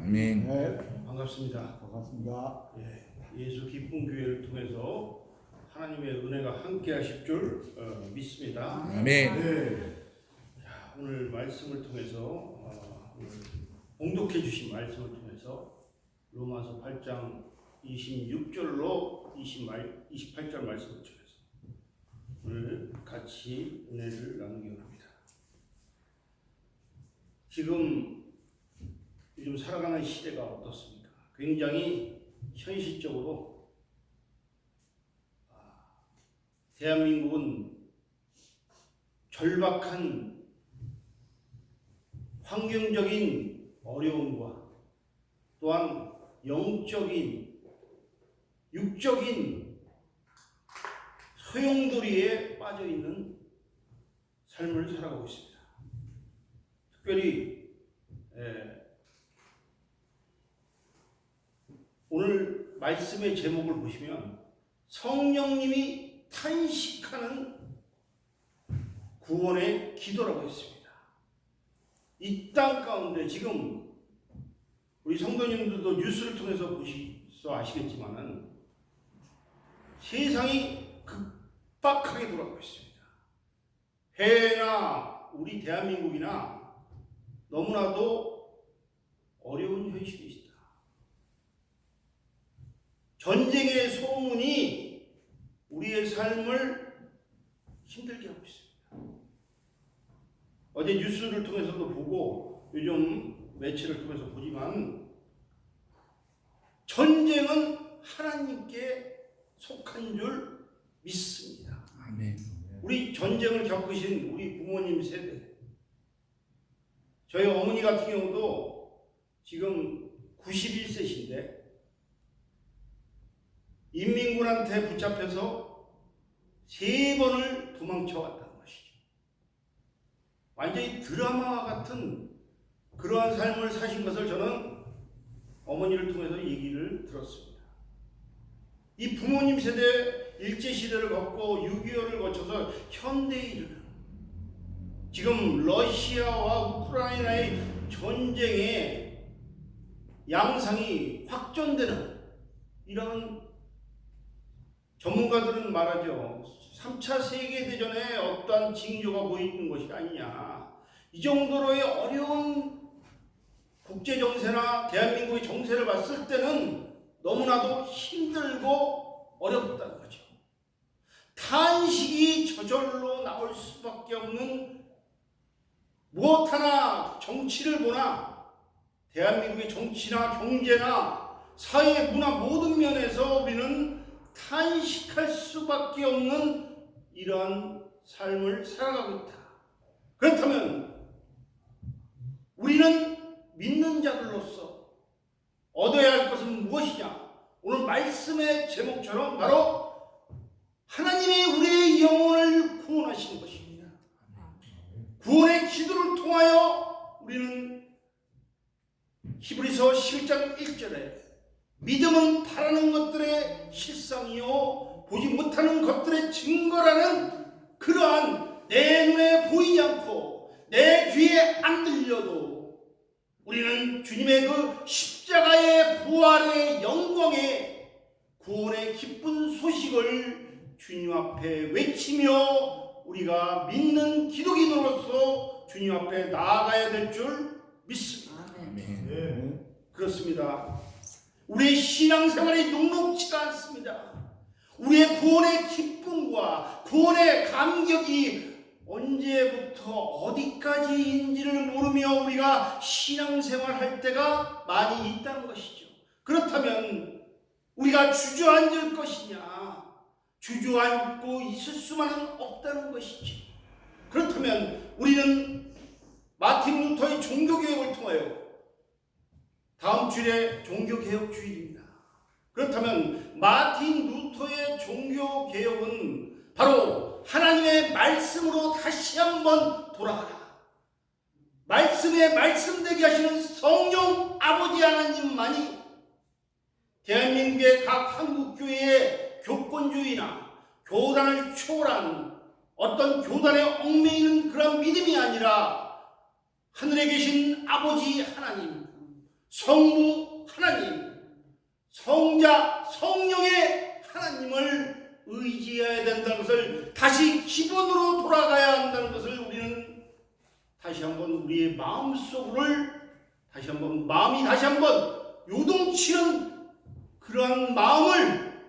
아멘. 네, 반갑습니다. 반갑습니다. 예수 기쁨 교회를 통해서 하나님의 은혜가 함께 하실 줄 믿습니다. 아멘. 네, 자, 오늘 말씀을 통해서 오늘 봉독해 주신 말씀을 통해서 로마서 8장 26절로 28절 말씀을 통해서 오늘 같이 은혜를 나누기 원합니다. 지금 요즘 살아가는 시대가 어떻습니까? 굉장히 현실적으로 대한민국은 절박한 환경적인 어려움과 또한 영적인, 육적인 소용돌이에 빠져 있는 삶을 살아가고 있습니다. 특별히 오늘 말씀의 제목을 보시면 성령님이 탄식하는 구원의 기도라고 했습니다. 이 땅 가운데 지금 우리 성도님들도 뉴스를 통해서 보셔서 아시겠지만은 세상이 급박하게 돌아가고 있습니다. 해외나 우리 대한민국이나 너무나도 어려운 현실이 있습니다. 전쟁의 소문이 우리의 삶을 힘들게 하고 있습니다. 어제 뉴스를 통해서도 보고 요즘 매체를 통해서 보지만 전쟁은 하나님께 속한 줄 믿습니다. 아멘. 우리 전쟁을 겪으신 우리 부모님 세대, 저희 어머니 같은 경우도 지금 91세신데 인민군한테 붙잡혀서 3번을 도망쳐 왔다는 것이죠. 완전히 드라마와 같은 그러한 삶을 사신 것을 저는 어머니를 통해서 얘기를 들었습니다. 이 부모님 세대 일제시대를 겪고 6.25를 거쳐서 현대에 이르는 지금 러시아와 우크라이나의 전쟁의 양상이 확전되는 이런 전문가들은 말하죠. 3차 세계대전에 어떠한 징조가 보이는 것이 아니냐. 이 정도로의 어려운 국제정세나 대한민국의 정세를 봤을 때는 너무나도 힘들고 어렵다는 거죠. 탄식이 저절로 나올 수밖에 없는 무엇 하나 정치를 보나 대한민국의 정치나 경제나 사회, 문화 모든 면에서 우리는 탄식할 수밖에 없는 이러한 삶을 살아가고 있다. 그렇다면 우리는 믿는 자들로서 얻어야 할 것은 무엇이냐? 오늘 말씀의 제목처럼 바로 하나님이 우리의 영혼을 구원하시는 것입니다. 구원의 기도를 통하여 우리는 히브리서 11장 1절에 믿음은 바라는 것들의 실상이요 보지 못하는 것들의 증거라는 그러한 내 눈에 보이지 않고 내 귀에 안 들려도 우리는 주님의 그 십자가의 부활의 영광의 구원의 기쁜 소식을 주님 앞에 외치며 우리가 믿는 기독인으로서 주님 앞에 나아가야 될 줄 믿습니다. 아멘. 그렇습니다. 우리의 신앙생활이 녹록지가 않습니다. 우리의 구원의 기쁨과 구원의 감격이 언제부터 어디까지인지를 모르며 우리가 신앙생활할 때가 많이 있다는 것이죠. 그렇다면 우리가 주저앉을 것이냐? 주저앉고 있을 수만은 없다는 것이죠. 그렇다면 우리는 마틴 루터의 종교개혁을 통하여 다음 주일에 종교개혁 주일입니다. 그렇다면 마틴 루터의 종교개혁은 바로 하나님의 말씀으로 다시 한번 돌아가라. 말씀에 말씀되게 하시는 성령 아버지 하나님만이 대한민국의 각 한국교회의 교권주의나 교단을 초월한 어떤 교단에 얽매이는 그런 믿음이 아니라 하늘에 계신 아버지 하나님, 성부 하나님, 성자, 성령의 하나님을 의지해야 된다는 것을, 다시 기본으로 돌아가야 한다는 것을 우리는 다시 한번 우리의 마음속을 마음이 다시 한번 요동치는 그러한 마음을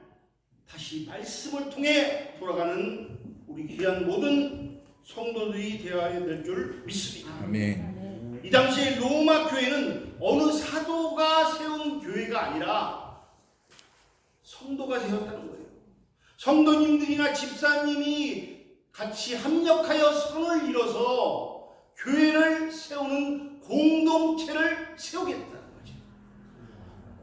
다시 말씀을 통해 돌아가는 우리 귀한 모든 성도들이 되어야 될 줄 믿습니다. 아멘. 이 당시에 로마 교회는 어느 사도가 세운 교회가 아니라 성도가 세웠다는 거예요. 성도님들이나 집사님이 같이 합력하여 선을 이뤄서 교회를 세우는 공동체를 세우겠다는 거죠.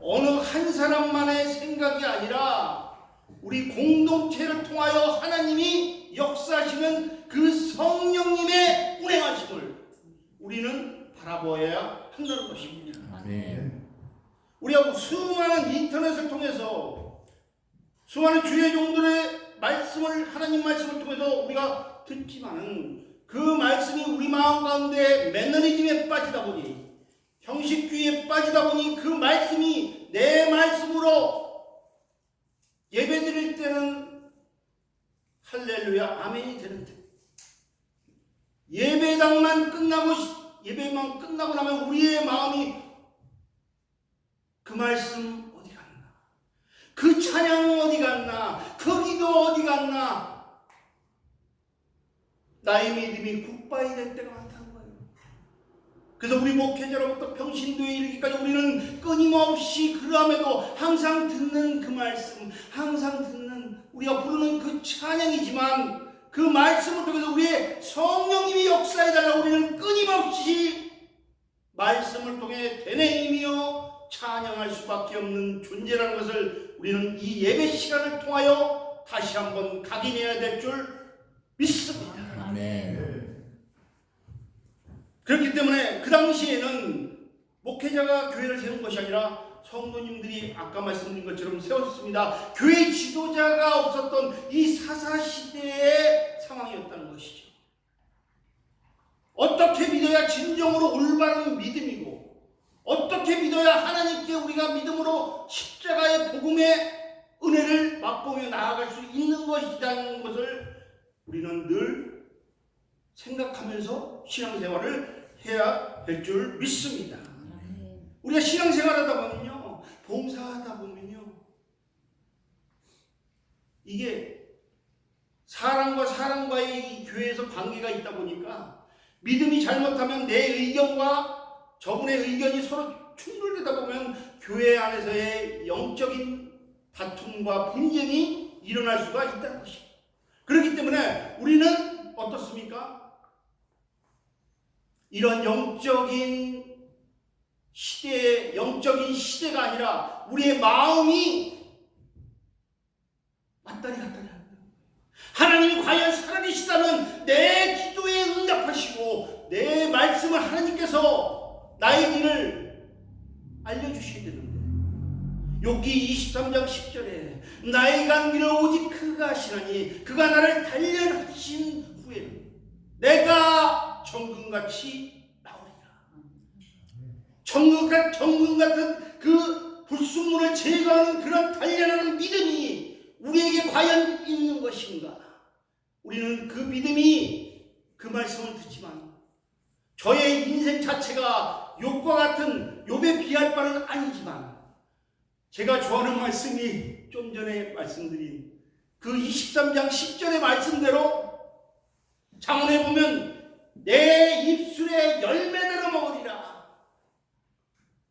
어느 한 사람만의 생각이 아니라 우리 공동체를 통하여 하나님이 역사하시는 그 성령님의 운행하심을 우리는 바라보아야 한다는 것입니다. 아멘. 우리가 수많은 인터넷을 통해서 수많은 주의 종들의 말씀을, 하나님 말씀을 통해서 우리가 듣지만은 그 말씀이 우리 마음 가운데 매너리즘에 빠지다 보니, 형식주의에 빠지다 보니 그 말씀이 내 말씀으로 예배 드릴 때는 할렐루야 아멘이 되는데, 예배만 끝나고 나면 우리의 마음이 그 말씀 어디 갔나, 그 찬양 어디 갔나, 그 기도 어디 갔나, 나의 믿음이 굿바이 될 때가 많다는 거예요. 그래서 우리 목회자로부터 평신도에 이르기까지 우리는 끊임없이 그럼에도 항상 듣는 그 말씀, 항상 듣는 우리가 부르는 그 찬양이지만, 그 말씀을 통해서 우리의 성령님이 역사해달라고 우리는 끊임없이 말씀을 통해 되뇌이며 찬양할 수밖에 없는 존재라는 것을 우리는 이 예배 시간을 통하여 다시 한번 각인해야 될 줄 믿습니다. 아멘. 그렇기 때문에 그 당시에는 목회자가 교회를 세운 것이 아니라 성도님들이 아까 말씀드린 것처럼 세웠습니다. 교회 지도자가 없었던 이 사사시대의 상황이었다는 것이죠. 어떻게 믿어야 진정으로 올바른 믿음이고, 어떻게 믿어야 하나님께 우리가 믿음으로 십자가의 복음의 은혜를 맛보며 나아갈 수 있는 것이라는 것을 우리는 늘 생각하면서 신앙생활을 해야 될 줄 믿습니다. 우리가 신앙생활하다 보면요, 봉사하다 보면요, 이게 사람과 사람과의 이 교회에서 관계가 있다 보니까 믿음이 잘못하면 내 의견과 저분의 의견이 서로 충돌되다 보면 교회 안에서의 영적인 다툼과 분쟁이 일어날 수가 있다는 것입니다. 그렇기 때문에 우리는 어떻습니까? 이런 영적인 시대가 아니라 우리의 마음이 왔다리 갔다리 하는 거예요. 하나님이 과연 살아계시다면 내 기도에 응답하시고 내 말씀을 하나님께서 나의 길을 알려주셔야 되는데, 욥기 23장 10절에 나의 간 길을 오직 그가 아시나니 그가 나를 단련하신 후에는 내가 정금같이 나오리라. 정금 같은 그 불순물을 제거하는 그런 단련하는 믿음이 우리에게 과연 있는 것인가? 우리는 그 믿음이, 그 말씀을 듣지만 저의 인생 자체가 욥과 같은 욥에 비할 바는 아니지만, 제가 좋아하는 말씀이 좀 전에 말씀드린 그 23장 10절의 말씀대로 잠언에 보면 내 입술에 열매대로 먹으리라.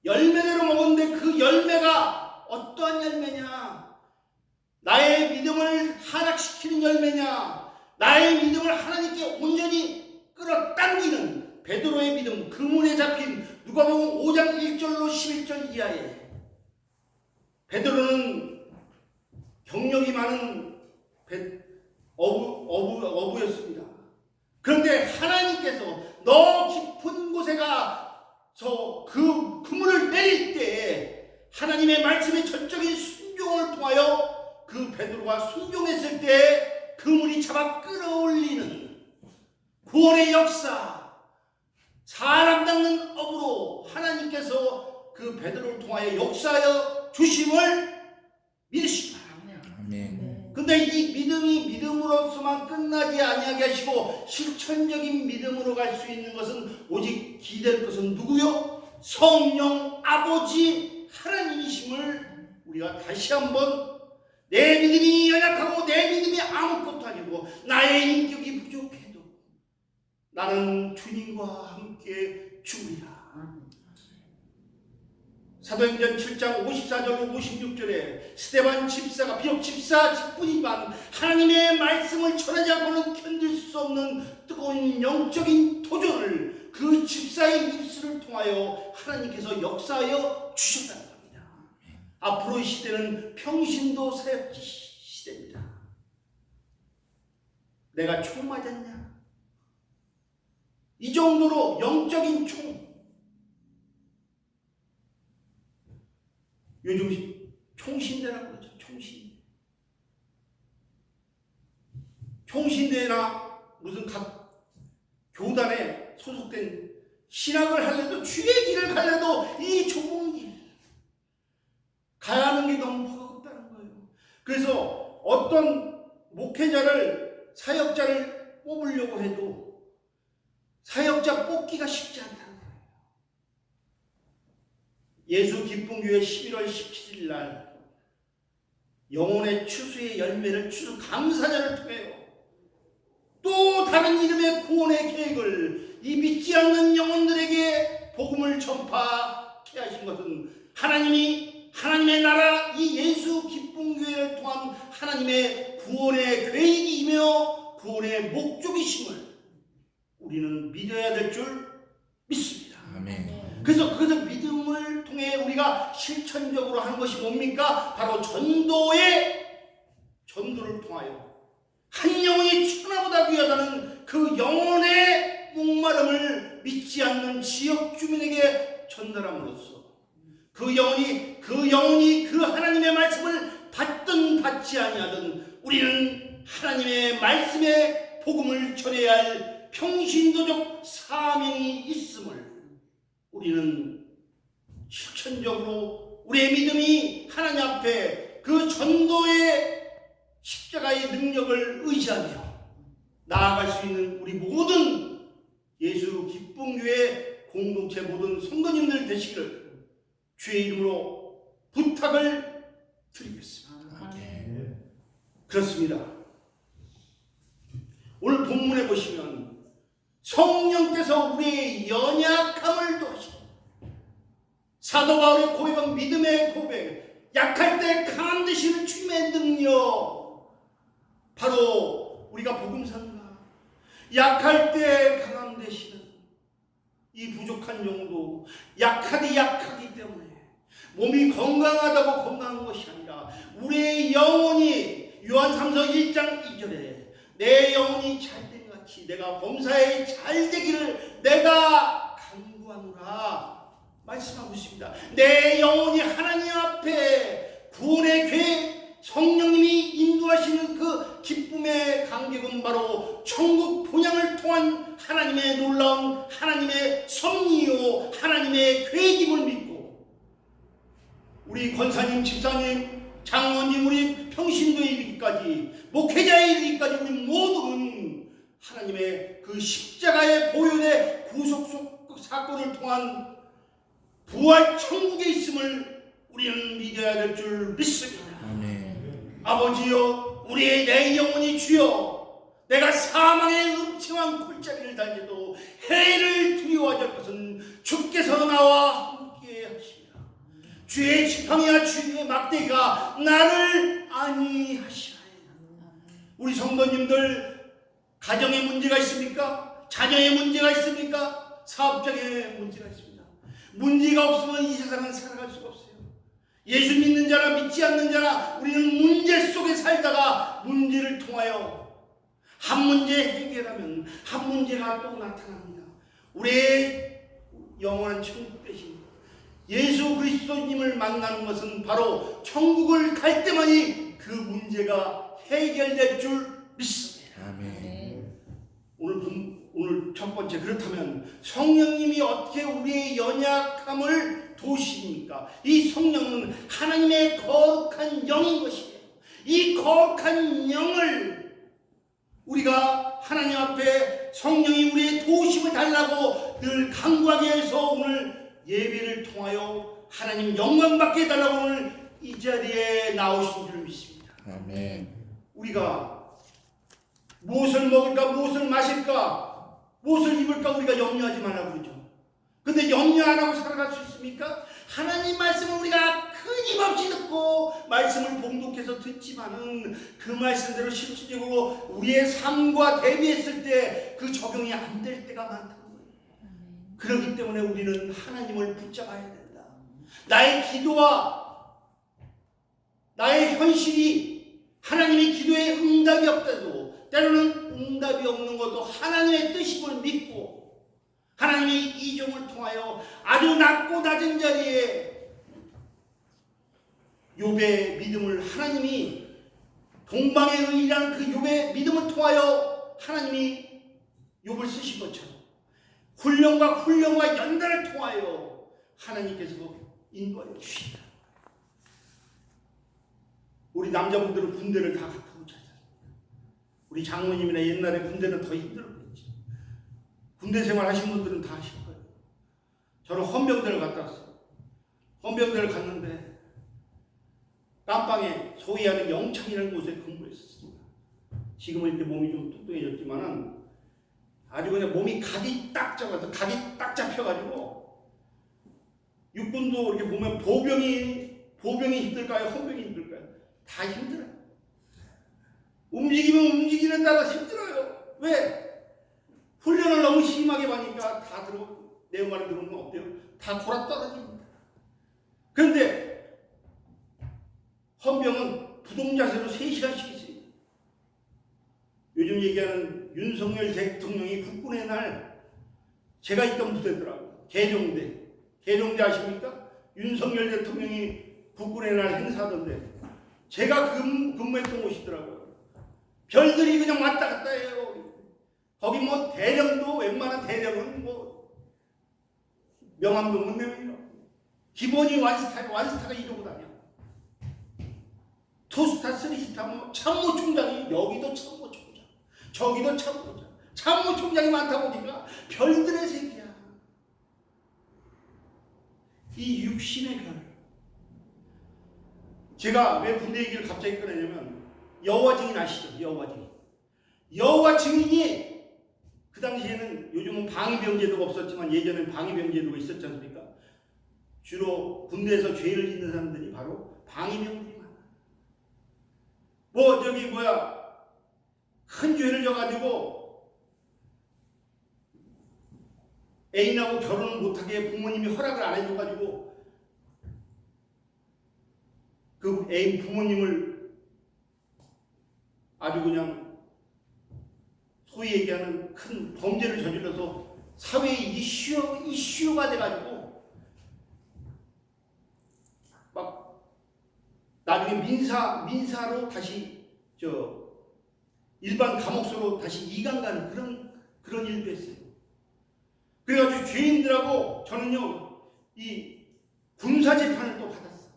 열매대로 먹었는데 그 열매가 어떠한 열매냐? 나의 믿음을 하락시키는 열매냐? 나의 믿음을 하나님께 온전히 끌어당기는 베드로의 믿음, 그 문에 잡힌 누가복음 5장 1절로 11절 이하에 베드로는 경력이 많은 어부였습니다. 그런데 하나님께서 너 깊은 곳에 가서 그 그물을 내릴 때 하나님의 말씀의 전적인 순종을 통하여 그 베드로가 순종했을 때 그물이 잡아 끌어올리는 구원의 역사, 사람 닦는 업으로 하나님께서 그 통하여 역사하여 주심을 믿으시기 바랍니다. 아멘. 근데 이 믿음이 믿음으로서만 끝나지 아니하게 하시고 실천적인 믿음으로 갈 수 있는 것은 오직 기댈 것은 누구요? 성령 아버지 하나님이심을 우리가 다시 한번 내 믿음이 연약하고 내 믿음이 아무것도 아니고 나의 인격이 부족해도 나는 주님과 함께 죽으리라. 사도행전 7장 54절로 56절에 스데반 집사가 비록 집사 직분이지만 하나님의 말씀을 전하지 않고는 견딜 수 없는 뜨거운 영적인 도전을 그 집사의 입술을 통하여 하나님께서 역사하여 주셨다는 겁니다. 앞으로 이 시대는 평신도 사역 시대입니다. 내가 총 맞았냐? 이 정도로 영적인 총. 요즘 총신대라고 그러죠. 총신대. 총신대나 무슨 각 교단에 소속된 신학을 하려도 주의 길을 가려도 이 좁은 길 가야 하는 게 너무 버겁다는 거예요. 그래서 어떤 목회자를 사역자를 뽑으려고 해도 사역자 뽑기가 쉽지 않다는 거예요. 예수 기쁨교회 11월 17일 날 영혼의 추수의 열매를 추수 감사절을 통해요. 또 다른 이름의 구원의 계획을 이 믿지 않는 영혼들에게 복음을 전파케 하신 것은 하나님의 나라 이 예수 기쁨교회를 통한 하나님의 구원의 계획이며 구원의 목적이심을 우리는 믿어야 될 줄 믿습니다. 아멘. 그래서 그 믿음을 통해 우리가 실천적으로 하는 것이 뭡니까? 바로 전도를 통하여 한 영혼이 천하보다 귀하다는 그 영혼의 목마름을 믿지 않는 지역 주민에게 전달함으로써 그 영혼이 그 하나님의 말씀을 받든 받지 아니하든 우리는 하나님의 말씀의 복음을 전해야 할 평신도적 사명이 있음을 우리는 실천적으로 우리의 믿음이 하나님 앞에 그 전도의 십자가의 능력을 의지하며 나아갈 수 있는 우리 모든 예수 기쁨교회 공동체 모든 성도님들 되시기를 주의 이름으로 부탁을 드리겠습니다. 그렇습니다. 오늘 본문에 보시면 성령께서 우리의 연약함을 도와주시고 사도 바울의 고백은 믿음의 고백, 약할 때 강한 되시는 주님의 능력, 바로 우리가 복음산가 약할 때 강한 되시는 이 부족한 영도 약하기 때문에 몸이 건강하다고 건강한 것이 아니라 우리의 영혼이 요한 3서 1장 2절에 내 영혼이 잘된 같이 내가 범사에 잘되기를 내가 간구하노라 말씀하고 있습니다. 내 영혼이 하나님 앞에 구원의 계획 성령님이 인도하시는 그 기쁨의 간격은 바로 천국 본향을 통한 하나님의 놀라운 하나님의 섭리요 하나님의 계획임을 믿고 우리 권사님, 집사님, 장로님, 우리 평신도에 이르기까지 목회자에 이르기까지 우리 모두는 하나님의 그 십자가의 보혈의 구속 사건을 통한 부활 천국에 있음을 우리는 믿어야 될 줄 믿습니다. 아멘. 아버지여 우리의 내 영혼이 주여 내가 사망의 음침한 골짜기를 달려도 해를 두려워하지 않을 것은 주께서 나와 함께 하시리라. 주의 지팡이와 주의 막대기가 나를 안위하시나이다. 우리 성도님들 가정에 문제가 있습니까? 자녀에 문제가 있습니까? 사업적인 문제가 있습니다. 문제가 없으면 이 세상은 살아갈 수가 없어요. 예수 믿는 자나 믿지 않는 자나 우리는 문제 속에 살다가 문제를 통하여 한 문제 해결하면 한 문제가 또 나타납니다. 우리의 영원한 천국 대신 예수 그리스도님을 만나는 것은 바로 천국을 갈 때만이 그 문제가 해결될 줄 믿습니다. 아멘. 오늘 첫 번째 그렇다면 성령님이 어떻게 우리의 연약함을 도시입니까? 이 성령은 하나님의 거룩한 영인 것이에요. 이 거룩한 영을 우리가 하나님 앞에 성령이 우리의 도심을 달라고 늘 간구하게 해서 오늘 예배를 통하여 하나님 영광 받게 해달라고 오늘 이 자리에 나오신 줄 믿습니다. 아멘. 우리가 무엇을 먹을까, 무엇을 마실까, 무엇을 입을까 우리가 염려하지 말라고 그러죠. 근데 염려 안 하고 살아갈 수 있습니까? 하나님 말씀을 우리가 끊임없이 듣고 말씀을 봉독해서 듣지만은 그 말씀대로 실질적으로 우리의 삶과 대비했을 때 그 적용이 안 될 때가 많다는 거예요. 그렇기 때문에 우리는 하나님을 붙잡아야 된다. 나의 기도와 나의 현실이 하나님의 기도에 응답이 없다도 때로는 응답이 없는 것도 하나님의 뜻임을 믿고 하나님의 이종을 통하여 아주 낮고 낮은 자리에 욥의 믿음을 하나님이 동방의 의라는 그 욥의 믿음을 통하여 하나님이 욥을 쓰신 것처럼 훈련과 연단을 통하여 하나님께서 인도하여 주시다. 우리 남자분들은 군대를 다 갔다 오지 않습니까? 우리 장모님이나 옛날에 군대는 더 힘들었겠지. 군대 생활 하신 분들은 다 하실 거예요. 저는 헌병대를 갔다 왔어요. 헌병대를 갔는데 깜빵에 소위 하는 영창이라는 곳에 근무했었습니다. 지금은 이렇게 몸이 좀 뚱뚱해졌지만은 아주 그냥 몸이 각이 딱 잡아서 각이 딱 잡혀가지고 육군도 이렇게 보면 보병이 힘들까요? 헌병이 힘들까요? 다 힘들어요. 움직이면 움직이는 따라 힘들어요. 왜? 훈련을 너무 심하게 받으니까 다 내용 안에 들어오면 어때요? 다 골아 떨어집니다. 그런데 헌병은 부동자세로 3시간씩 있어요. 요즘 얘기하는 윤석열 대통령이 국군의 날 제가 있던 부대더라고요. 계룡대 아십니까? 윤석열 대통령이 국군의 날 행사하던데 제가 근무했던 곳이더라고요. 별들이 그냥 왔다 갔다 해요. 거기 뭐 대령도 웬만한 대령은 뭐 명함도 못 내밀어. 기본이 완스타가 이러고 다녀. 투스타, 쓰리스타, 뭐 참모총장이 여기도 참모총장, 저기도 참모총장. 참모총장이 많다 보니까 별들의 세계야. 이 육신의 별. 제가 왜 군대 얘기를 갑자기 꺼내냐면 여호와 증인 아시죠? 여호와 증인이 그 당시에는 요즘은 방위병제도가 없었지만 예전엔 방위병제도가 있었지 않습니까? 주로 군대에서 죄를 짓는 사람들이 바로 방위병들이 많아. 큰 죄를 져가지고 애인하고 결혼을 못하게 부모님이 허락을 안 해줘가지고 그 애인 부모님을 아주 그냥 소위 얘기하는 큰 범죄를 저질러서 사회의 이슈가 돼가지고 막 나중에 민사로 다시 일반 감옥소로 다시 이관 가는 그런 일도 했어요. 그래가지고 죄인들하고 저는요 이 군사 재판을 또 받았어.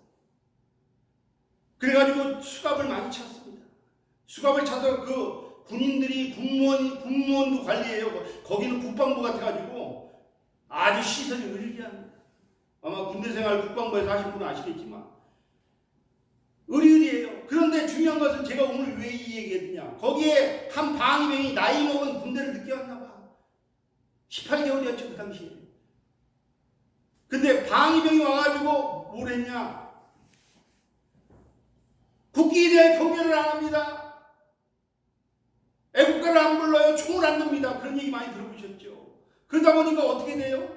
그래가지고 수갑을 많이 찼습니다. 수갑을 차서 그 군인들이 군무원도 관리해요. 거기는 국방부 같아가지고 아주 시설이 의리합니다. 아마 군대생활 국방부에서 하신 분은 아시겠지만 의리해요. 그런데 중요한 것은 제가 오늘 왜 이 얘기했느냐. 거기에 한 방위병이 나이 먹은 군대를 늦게 왔나 봐. 18개월이었죠 그 당시에. 근데 방위병이 와가지고 뭘 했냐. 국기에 대한 경계를 안 합니다. 애국가를 안 불러요. 총을 안 듭니다. 그런 얘기 많이 들어보셨죠. 그러다 보니까 어떻게 돼요?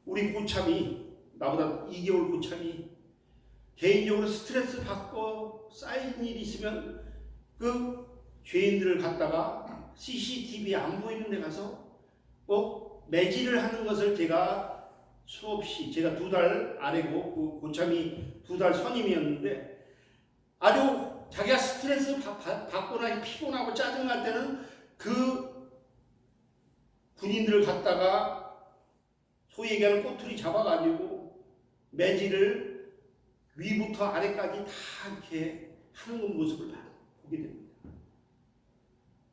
우리 고참이 나보다 2개월 고참이 개인적으로 스트레스 받고 쌓인 일이 있으면 그 죄인들을 갖다가 CCTV 안 보이는 데 가서 꼭 매질을 하는 것을 제가 수없이 제가 2달 아래고 그 고참이 2달 선임이었는데 아주 자기가 스트레스 받거나 피곤하고 짜증날 때는 그 군인들을 갖다가 소위 얘기하는 꼬투리 잡아가지고 매질을 위부터 아래까지 다 이렇게 하는 모습을 보게 됩니다.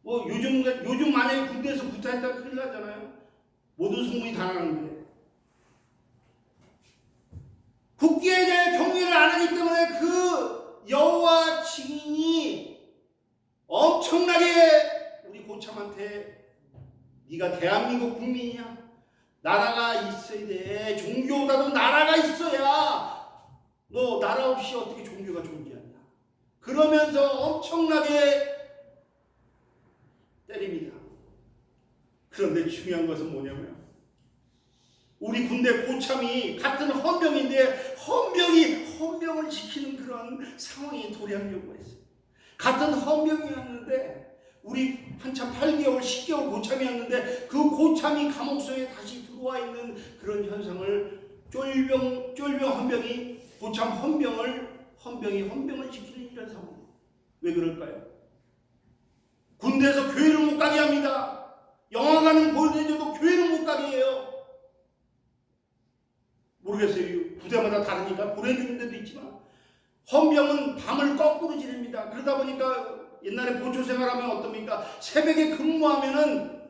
뭐 요즘 만약에 군대에서 구타했다면 큰일 나잖아요. 모든 소문이 다 나는데 국기에 대해 경외를 안 하기 때문에 그 여호와 증인이 엄청나게 우리 고참한테 네가 대한민국 국민이냐? 나라가 있어야 돼. 종교보다도 나라가 있어야 너 나라 없이 어떻게 종교가 존재하냐? 그러면서 엄청나게 때립니다. 그런데 중요한 것은 뭐냐면 우리 군대 고참이 같은 헌병인데 헌병을 지키는 그런 상황이 도래하려고 했어요. 같은 헌병이었는데 우리 한참 8개월, 10개월 고참이었는데 그 고참이 감옥소에 다시 들어와 있는 그런 현상을 쫄병 헌병이 고참 헌병을 지키는 이런 상황. 왜 그럴까요? 군대에서 교회를 못 가게 합니다. 영화관은 보여줘도 교회는 못 가게 해요. 모르겠어요. 부대마다 다르니까 보내주는 데도 있지만 헌병은 밤을 거꾸로 지냅니다. 그러다 보니까 옛날에 보초 생활하면 어떻습니까? 새벽에 근무하면은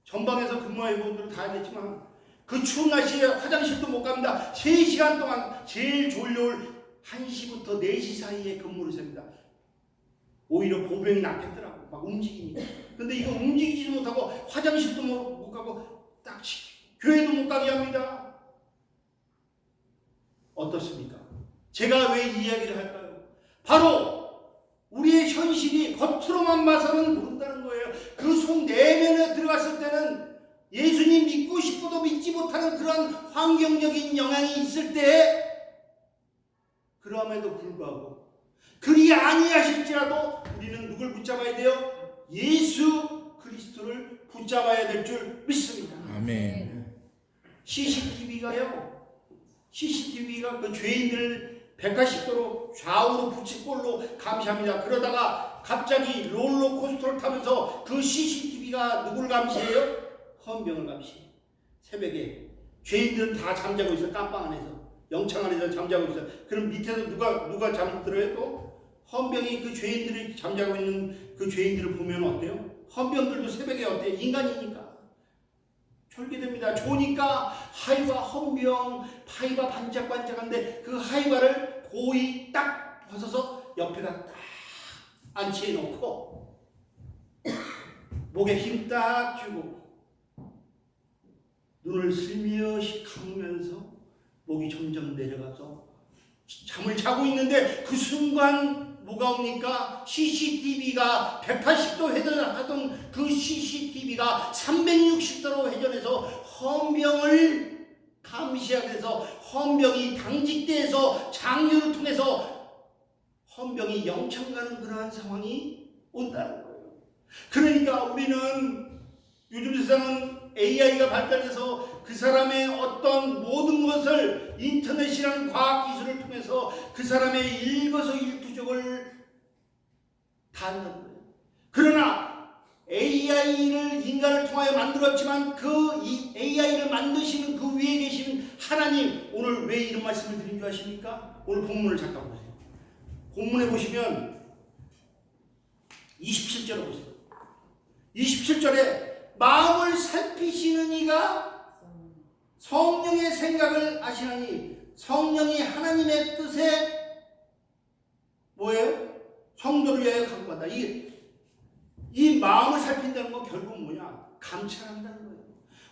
전방에서 근무하는 분들은 다 알겠지만 그 추운 날씨에 화장실도 못 갑니다. 3시간 동안 제일 졸려올 1시부터 4시 사이에 근무를 셉니다. 오히려 보병이 낫겠더라고. 막 움직이니까. 근데 이거 움직이지도 못하고 화장실도 못 가고 딱 교회도 못 가게 합니다. 어떻습니까? 제가 왜 이 이야기를 할까요? 바로 우리의 현실이 겉으로만 봐서는 모른다는 거예요. 그 속 내면에 들어갔을 때는 예수님 믿고 싶어도 믿지 못하는 그런 환경적인 영향이 있을 때 그럼에도 불구하고 그리 아니하실지라도 우리는 누굴 붙잡아야 돼요? 예수 그리스도를 붙잡아야 될 줄 믿습니다. 아멘. CCTV가 그 죄인들을 180도로 좌우로 붙이꼴로 감시합니다. 그러다가 갑자기 롤러코스터를 타면서 그 CCTV가 누굴 감시해요? 헌병을 감시해요. 새벽에 죄인들은 다 잠자고 있어요. 깜빵 안에서, 영창 안에서 잠자고 있어요. 그럼 밑에서 누가 잠들어요? 또 헌병이 그 죄인들이 잠자고 있는 그 죄인들을 보면 어때요? 헌병들도 새벽에 어때요? 인간이니까 졸게 됩니다. 좋으니까 하이바 헌병 파이바 반짝반짝한데 그 하이바를 고이 딱 벗어서 옆에다 딱 안치해 놓고 목에 힘 딱 주고 눈을 슬며시 감으면서 목이 점점 내려가서 잠을 자고 있는데 그 순간 뭐가 옵니까? CCTV가 180도 회전하던 그 CCTV가 360도로 회전해서 헌병을 감시하게 돼서 헌병이 당직대에서 장교를 통해서 헌병이 영창 가는 그러한 상황이 온다는 거예요. 그러니까 우리는 요즘 세상은 AI가 발달해서 그 사람의 어떤 모든 것을 인터넷이라는 과학기술을 통해서 그 사람의 일거수일투족을 다 한다는 거예요. 그러나 AI를 인간을 통하여 만들었지만 그 이 AI를 만드시는 그 위에 계시는 하나님, 오늘 왜 이런 말씀을 드린 줄 아십니까? 오늘 본문을 잠깐 보세요. 본문에 보시면 27절을 보세요. 27절에 마음을 살피시는 이가 성령의 생각을 아시나니 성령이 하나님의 뜻에 뭐예요? 성도를 위하여 갖고 간다. 이 마음을 살핀다는 건 결국 뭐냐? 감찰한다는 거예요.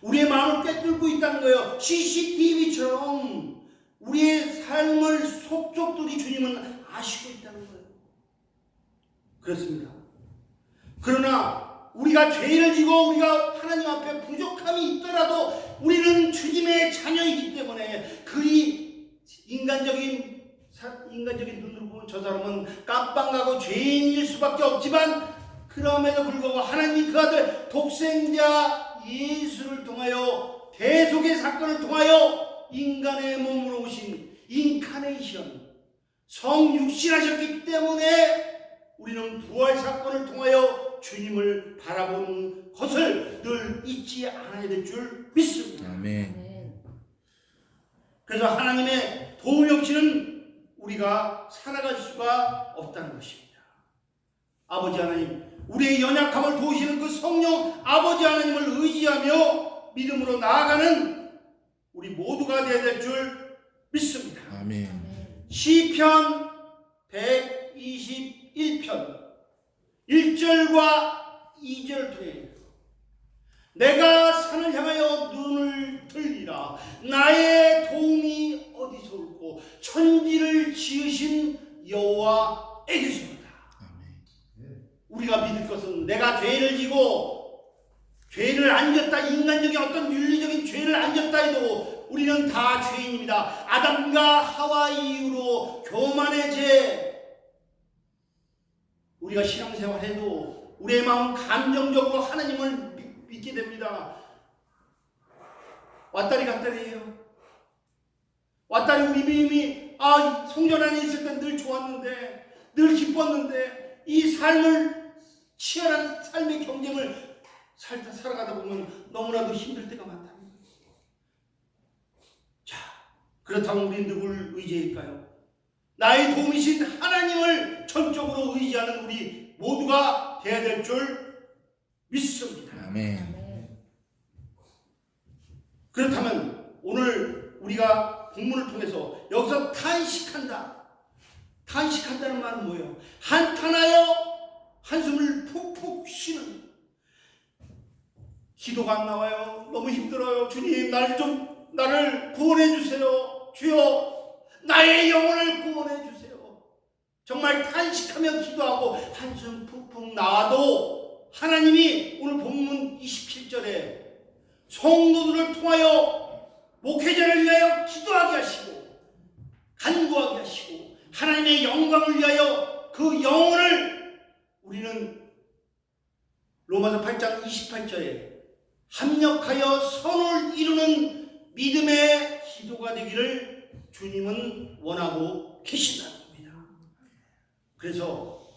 우리의 마음을 꿰뚫고 있다는 거예요. CCTV처럼 우리의 삶을 속속들이 주님은 아시고 있다는 거예요. 그렇습니다. 그러나 우리가 죄를 지고 우리가 하나님 앞에 부족함이 있더라도 우리는 주님의 자녀이기 때문에 그리 인간적인 눈으로 보면 저 사람은 깜빵가고 죄인일 수밖에 없지만 그럼에도 불구하고 하나님이 그 아들 독생자 예수를 통하여 대속의 사건을 통하여 인간의 몸으로 오신 인카네이션 성육신하셨기 때문에 우리는 부활 사건을 통하여 주님을 바라보는 것을 늘 잊지 않아야 될 줄 믿습니다. 아멘. 그래서 하나님의 도움이 없이는 우리가 살아갈 수가 없다는 것입니다. 아버지 하나님, 우리의 연약함을 도우시는 그 성령 아버지 하나님을 의지하며 믿음으로 나아가는 우리 모두가 되어야 될 줄 믿습니다. 아멘. 시편 121편 1절과 2절 통해 내가 산을 향하여 눈을 들리라. 나의 도움이 어디서 올고 천지를 지으신 여호와에게서로다. 우리가 믿을 것은 내가 죄를 지고 죄를 안 졌다, 인간적인 어떤 윤리적인 죄를 안 졌다 해도 우리는 다 죄인입니다. 아담과 하와 이후로 교만의 죄, 우리가 신앙생활해도 우리의 마음 감정적으로 하나님을 믿게 됩니다. 왔다리 갔다리예요. 왔다리 우리 믿음이 성전 안에 있을 때 늘 좋았는데, 늘 기뻤는데 이 삶을 치열한 삶의 경쟁을 살아가다 보면 너무나도 힘들 때가 많다는 거예요. 자, 그렇다면 우리는 누굴 의지할까요? 나의 도움이신 하나님을 전적으로 의지하는 우리 모두가 되어야 될 줄 믿습니다. 아멘. 그렇다면 오늘 우리가 본문을 통해서 여기서 탄식한다는 말은 뭐예요? 한탄하여 한숨을 푹푹 쉬는, 기도가 안 나와요. 너무 힘들어요. 주님, 나를 구원해 주세요. 주여, 나의 영혼을 구원해 주세요. 정말 탄식하며 기도하고 한숨 푹푹 나와도 하나님이 오늘 본문 27절에 성도들을 통하여 목회자를 위하여 기도하게 하시고 간구하게 하시고 하나님의 영광을 위하여 그 영혼을 우리는 로마서 8장 28절에 합력하여 선을 이루는 믿음의 기도가 되기를 주님은 원하고 계신다는 겁니다. 그래서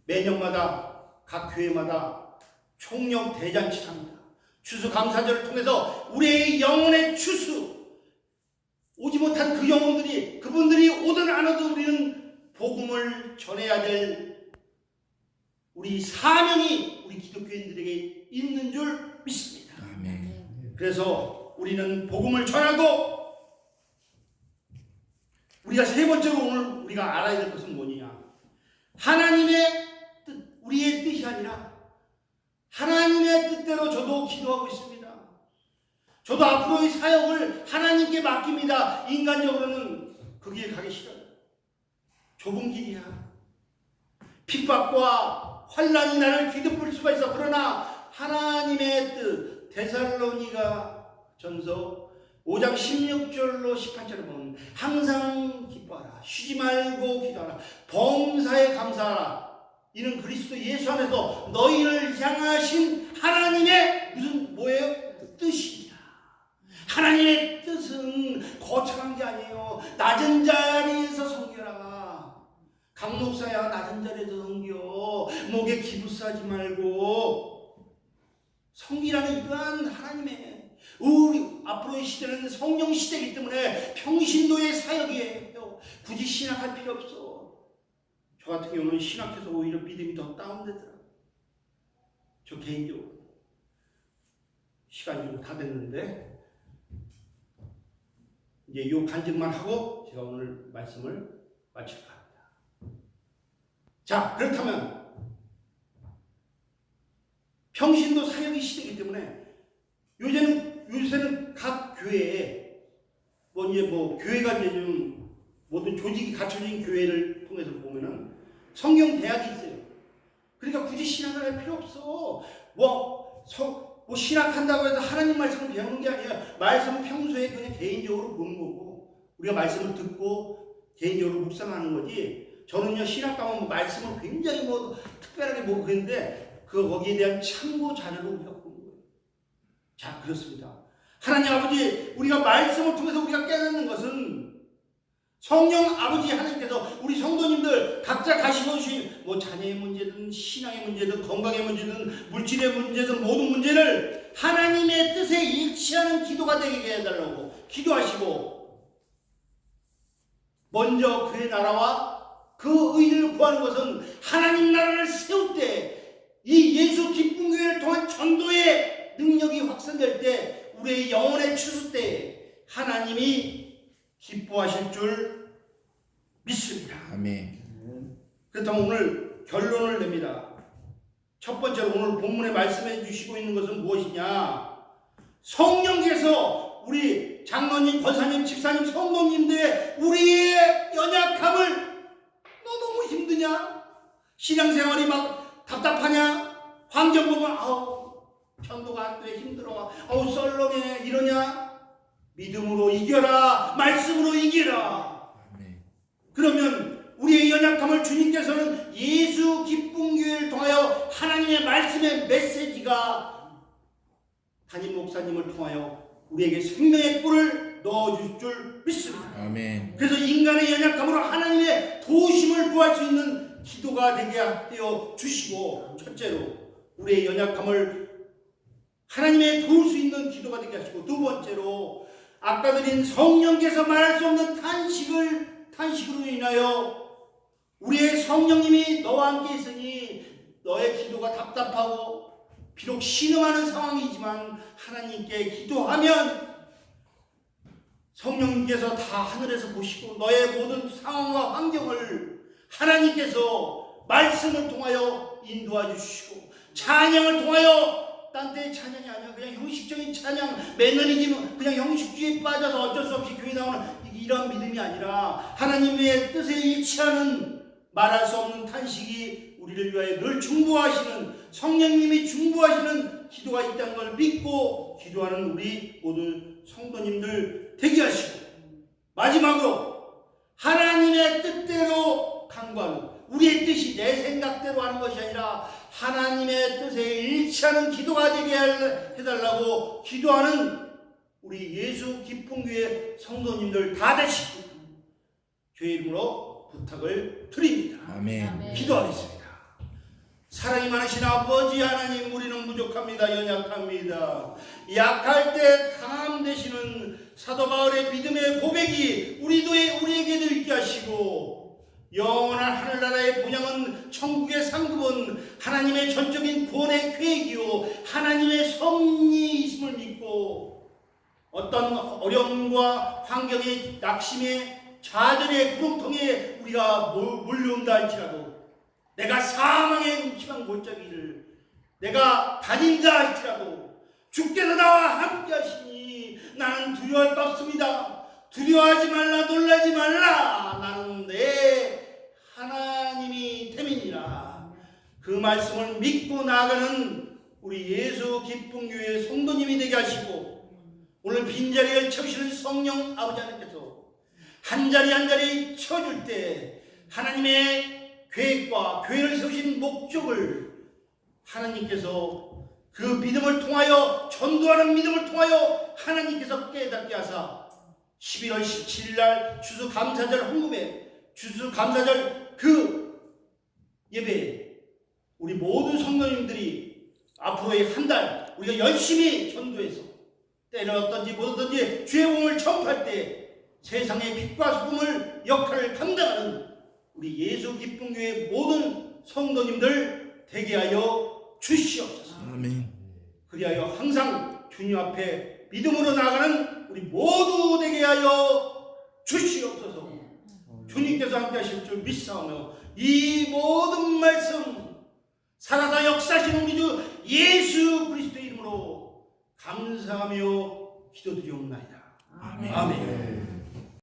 매년마다 각 교회마다 총력 대잔치를 합니다. 추수감사절을 통해서 우리의 영혼의 추수, 오지 못한 그 영혼들이, 그분들이 오든 안 오든 우리는 복음을 전해야 될 우리 사명이 우리 기독교인들에게 있는 줄 믿습니다. 아멘. 그래서 우리는 복음을 전하고, 우리가 세 번째로 오늘 우리가 알아야 될 것은 뭐냐? 하나님의 뜻, 우리의 뜻이 아니라 하나님의 뜻대로 저도 기도하고 있습니다. 저도 앞으로의 사역을 하나님께 맡깁니다. 인간적으로는 그 길 가기 싫어요. 좁은 길이야. 핍박과 환난이 나를 뒤덮을 수가 있어. 그러나 하나님의 뜻, 데살로니가 전서 5장 16절로 18절을 보면 항상 기뻐하라, 쉬지 말고 기도하라, 범사에 감사하라. 이는 그리스도 예수 안에서 너희를 향하신 하나님의 무슨 뭐예요? 뜻이다. 하나님의 뜻은 거창한 게 아니에요. 낮은 자리에서 섬겨라. 강 목사야, 낮은 자리에서 섬겨. 목에 기부 싸지 말고 섬기라는 이러한 하나님의, 우리 앞으로의 시대는 성령 시대이기 때문에 평신도의 사역이에요. 굳이 신학할 필요 없어. 저 같은 경우는 신학해서 오히려 믿음이 더 다운되더라. 저 개인적으로. 시간이 좀 다 됐는데 이제 이 간증만 하고 제가 오늘 말씀을 마칠까 합니다. 자, 그렇다면 평신도 사역의 시대이기 때문에 요새는 각 교회에 교회가 이제 좀 모든 조직이 갖춰진 교회를 통해서 보면은 성경 대학이 있어요. 그러니까 굳이 신학을 할 필요 없어. 신학한다고 해서 하나님 말씀을 배우는 게 아니야. 말씀은 평소에 그냥 개인적으로 보는 거고, 우리가 말씀을 듣고 개인적으로 묵상하는 거지. 저는요, 신학 가면 말씀을 굉장히 특별하게 그랬는데 거기에 대한 참고 자료를 우리가 보는 거예요. 자, 그렇습니다. 하나님 아버지, 우리가 말씀을 통해서 우리가 깨닫는 것은 성령 아버지 하나님께서 우리 성도님들 각자 가시고 오신 자녀의 문제든 신앙의 문제든 건강의 문제든 물질의 문제든 모든 문제를 하나님의 뜻에 일치하는 기도가 되게 해달라고 기도하시고, 먼저 그의 나라와 그 의를 구하는 것은 하나님 나라를 세울 때, 이 예수 기쁜 교회를 통한 전도의 능력이 확산될 때, 우리의 영혼의 추수 때 하나님이 기뻐하실 줄 믿습니다. 아멘. 그렇다면 오늘 결론을 냅니다. 첫 번째로 오늘 본문에 말씀해 주시고 있는 것은 무엇이냐? 성령께서 우리 장로님, 권사님, 집사님, 성도님들의 우리의 연약함을, 너 너무 힘드냐? 신앙생활이 막 답답하냐? 환경 보면 아우 전도가 안 돼, 힘들어, 아우 썰렁해, 이러냐? 믿음으로 이겨라, 말씀으로 이기라. 아멘. 그러면 우리의 연약함을 주님께서는 예수 기쁜 교회를 통하여 하나님의 말씀의 메시지가 담임 목사님을 통하여 우리에게 생명의 꿀을 넣어줄 줄 믿습니다. 아멘. 그래서 인간의 연약함으로 하나님의 도우심을 구할 수 있는 기도가 되게 하여 주시고, 첫째로 우리의 연약함을 하나님의 도울 수 있는 기도가 되게 하시고, 두 번째로 아까 드린 성령께서 말할 수 없는 탄식으로 인하여 우리의 성령님이 너와 함께 있으니 너의 기도가 답답하고 비록 신음하는 상황이지만 하나님께 기도하면 성령님께서 다 하늘에서 보시고 너의 모든 상황과 환경을 하나님께서 말씀을 통하여 인도해 주시고, 찬양을 통하여, 딴 때의 찬양이 아니야, 그냥 형식적인 찬양, 매너리즘, 그냥 형식주의에 빠져서 어쩔 수 없이 교회 나오는 이런 믿음이 아니라 하나님의 뜻에 일치하는 말할 수 없는 탄식이 우리를 위하여 늘 중보하시는, 성령님이 중보하시는 기도가 있다는 걸 믿고 기도하는 우리 모든 성도님들 되게 하시고, 마지막으로 하나님의 뜻대로 간구하는, 우리의 뜻이 내 생각대로 하는 것이 아니라 하나님의 뜻에 일치하는 기도가 되게 해달라고 기도하는 우리 예수 기쁜 교회 성도님들 다 되시고 주의 이름으로 부탁을 드립니다. 아멘. 기도하겠습니다. 사랑이 많으신 아버지 하나님, 우리는 부족합니다. 연약합니다. 약할 때 강함 되시는 사도 바울의 믿음의 고백이 우리에게도 있게 하시고, 영원한 하늘나라의 본향은 천국의 상급은 하나님의 전적인 구원의 계획이요 하나님의 섭리이심을 믿고, 어떤 어려움과 환경의 낙심의 좌절의 구렁텅이에 우리가 몰려온다 할지라도, 내가 사망의 음침한 골짜기를 내가 다닌다 할지라도 주께서 나와 함께 하시니 나는 두려워할 바 없습니다. 두려워하지 말라, 놀라지 말라, 나는 내 하나님이 됨이니라. 그 말씀을 믿고 나아가는 우리 예수 기쁜 교회 성도님이 되게 하시고, 오늘 빈자리를 채우시는 성령 아버지 하나님께서 한 자리 한 자리 채워줄 때 하나님의 계획과 교회를 세우신 목적을 하나님께서 그 믿음을 통하여, 전도하는 믿음을 통하여 하나님께서 깨닫게 하사 11월 17일 날 추수감사절 헌금에, 추수감사절 그 예배에 우리 모든 성도님들이 앞으로의 한 달 우리가 열심히 전도해서 때렸든지 못하든지 주의 복음을 전파할 때 세상의 빛과 소금을 역할을 감당하는 우리 예수 기쁜 교회 모든 성도님들 되게 하여 주시옵소서. 아멘. 그리하여 항상 주님 앞에 믿음으로 나아가는 우리 모두 되게 하여 주시옵소서. 주님께서 함께 하실 줄 믿사오며 이 모든 말씀 살아서 역사하시는 우리 주 예수 그리스도의 이름으로 감사하며 기도드리옵나이다. 아멘. 아멘.